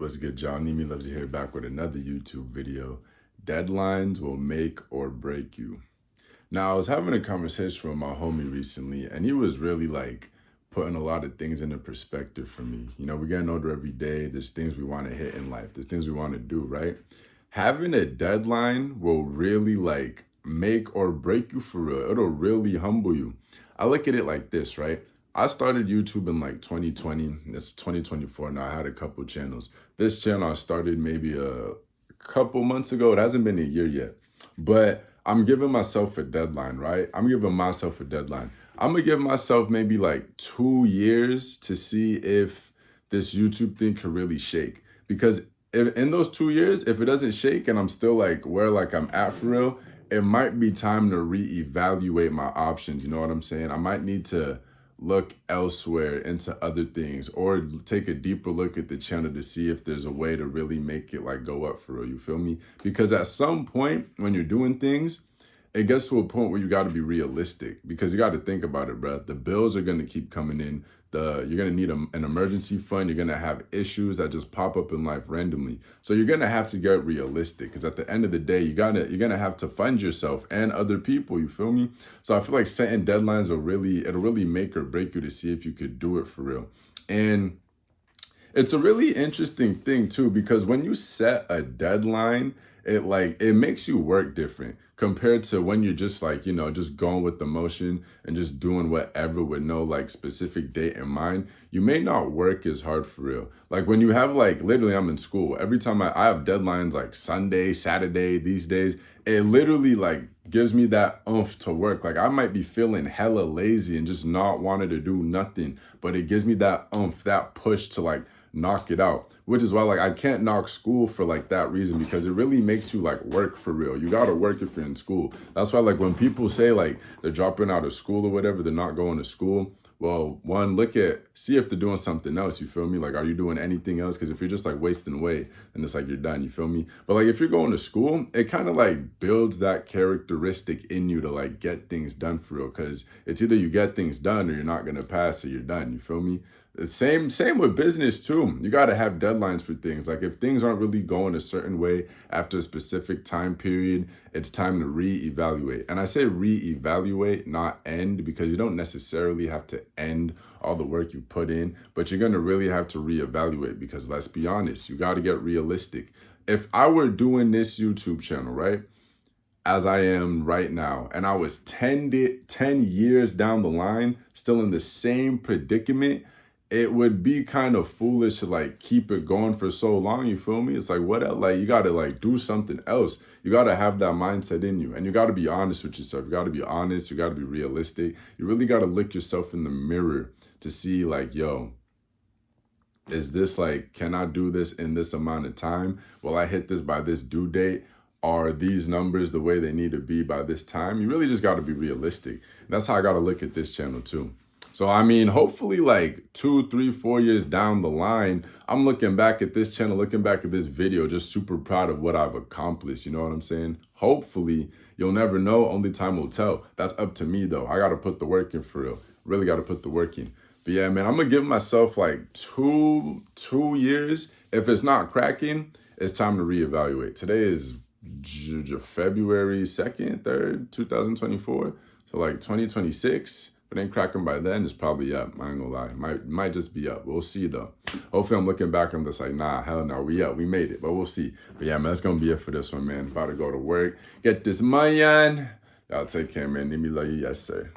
What's good, John? Nimi loves you here back with another YouTube video. Deadlines will make or break you. Now, I was having a conversation with my homie recently, and he was really like putting a lot of things into perspective for me. You know, we're getting older every day. There's things we want to hit in life. There's things we want to do, right? Having a deadline will really like make or break you for real. It'll really humble you. I look at it like this, right? I started YouTube in like 2020. It's 2024 now. I had a couple channels. This channel I started maybe a couple months ago. It hasn't been a year yet, but I'm giving myself a deadline, right? I'm giving myself a deadline. I'm gonna give myself maybe like 2 years to see if this YouTube thing can really shake. Because if, in those 2 years, if it doesn't shake and I'm still like where like I'm at for real, it might be time to reevaluate my options. You know what I'm saying? I might need to look elsewhere into other things or take a deeper look at the channel to see if there's a way to really make it like go up for real. You feel me? Because at some point when you're doing things, it gets to a point where you got to be realistic because you got to think about it, bro. The bills are going to keep coming in. You're going to need an emergency fund. You're going to have issues that just pop up in life randomly. So you're going to have to get realistic because at the end of the day, you're going to have to fund yourself and other people. You feel me? So I feel like setting deadlines it'll really make or break you to see if you could do it for real. And it's a really interesting thing too, because when you set a deadline, it makes you work different compared to when you're just like, you know, just going with the motion and just doing whatever with no like specific date in mind. You may not work as hard for real. Like when you have like literally I'm in school. Every time I have deadlines like Sunday, Saturday, these days, it literally like gives me that oomph to work. Like I might be feeling hella lazy and just not wanting to do nothing, but it gives me that oomph, that push to like knock it out, which is why like I can't knock school for like that reason, because it really makes you like work for real. You got to work if you're in school. That's why like when people say like they're dropping out of school or whatever, they're not going to school. Well, one, see if they're doing something else, you feel me? Like, are you doing anything else? Because if you're just like wasting away, then it's like you're done, you feel me? But like if you're going to school, it kind of like builds that characteristic in you to like get things done for real. Because it's either you get things done or you're not going to pass or you're done, you feel me? The same with business too. You got to have deadlines for things. Like if things aren't really going a certain way after a specific time period, it's time to reevaluate. And I say reevaluate, not end, because you don't necessarily have to end all the work you put in, but you're going to really have to reevaluate because let's be honest, you got to get realistic. If I were doing this YouTube channel, right, as I am right now, and I was 10 years down the line, still in the same predicament, it would be kind of foolish to like keep it going for so long. You feel me? It's like, what else? Like you got to like do something else. You got to have that mindset in you, and you got to be honest with yourself. You got to be honest. You got to be realistic. You really got to look yourself in the mirror to see like, yo, is this like, can I do this in this amount of time? Will I hit this by this due date? Are these numbers the way they need to be by this time? You really just got to be realistic. And that's how I got to look at this channel too. So, I mean, hopefully like 2, 3, 4 years down the line, I'm looking back at this channel, looking back at this video, just super proud of what I've accomplished. You know what I'm saying? Hopefully, you'll never know. Only time will tell. That's up to me, though. I got to put the work in for real. Really got to put the work in. But yeah, man, I'm going to give myself like two years. If it's not cracking, it's time to reevaluate. Today is February 2nd, 3rd, 2024. So like 2026. If it ain't cracking by then, it's probably up. I ain't gonna lie. Might just be up. We'll see though. Hopefully I'm looking back, I'm just like, nah, hell no, we up. We made it, but we'll see. But yeah, man, that's gonna be it for this one, man. About to go to work, get this money on. Y'all take care, man. Need me love you, yes, sir.